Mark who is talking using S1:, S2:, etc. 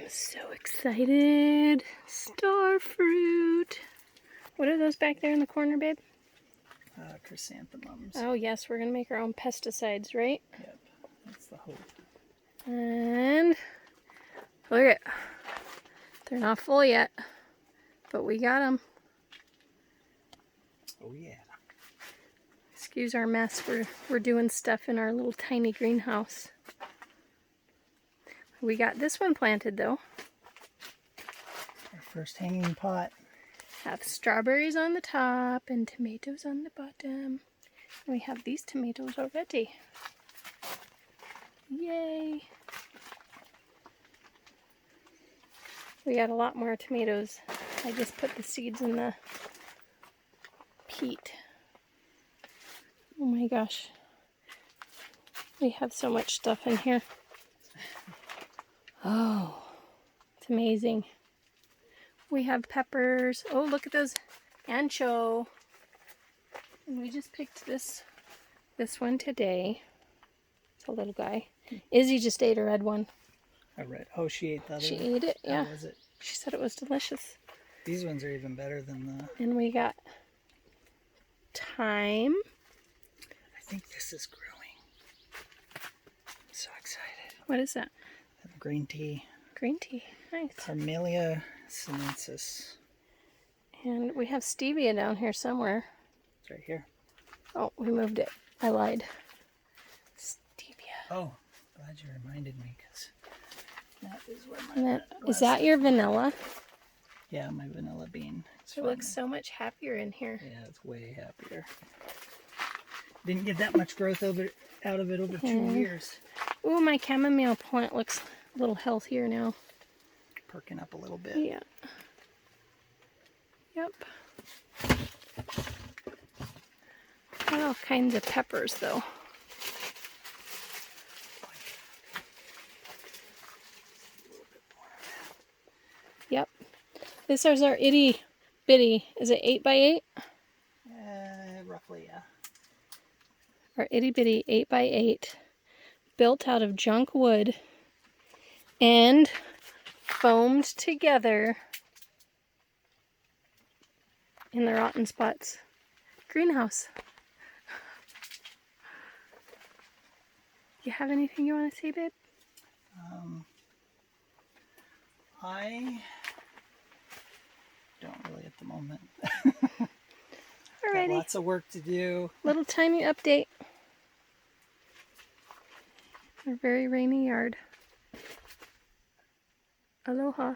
S1: I'm so excited. Star fruit. What are those back there in the corner, babe?
S2: Chrysanthemums.
S1: Oh yes, we're gonna make our own pesticides, right?
S2: Yep, that's the hope.
S1: And look at, they're not full yet, but we got them.
S2: Oh yeah.
S1: Excuse our mess. We're doing stuff in our little tiny greenhouse. We got this one planted though.
S2: Our first hanging pot.
S1: Have strawberries on the top and tomatoes on the bottom. And we have these tomatoes already. Yay! We got a lot more tomatoes. I just put the seeds in the peat. Oh my gosh. We have so much stuff in here. Oh, it's amazing. We have peppers. Oh, look at those ancho. And we just picked this one today. It's a little guy. Izzy just ate a red one.
S2: I read. Oh, she ate that.
S1: She ate it, yeah.
S2: How was it?
S1: She said it was delicious.
S2: These ones are even better than the...
S1: And we got thyme.
S2: I think this is growing. I'm so excited.
S1: What is that?
S2: Green tea.
S1: Green tea. Nice.
S2: Carmelia sinensis.
S1: And we have stevia down here somewhere.
S2: It's right here.
S1: Oh, we moved it. I lied. Stevia.
S2: Oh, glad you reminded me, because that is where my...
S1: And is that your vanilla?
S2: Yeah, my vanilla bean.
S1: It looks so much happier in here.
S2: Yeah, it's way happier. Didn't get that much growth out of it over 2 years.
S1: Ooh, my chamomile plant looks a little healthier now.
S2: Perking up a little bit.
S1: Yeah. Yep. Got all kinds of peppers though. Yep. This is our itty bitty. Is it 8x8?
S2: Roughly, yeah.
S1: Our itty bitty 8x8, built out of junk wood and foamed together in the rotten spots greenhouse. You have anything you want to say, babe?
S2: I don't really at the moment.
S1: Alrighty.
S2: Got lots of work to do.
S1: Little tiny update. Our very rainy yard. Aloha.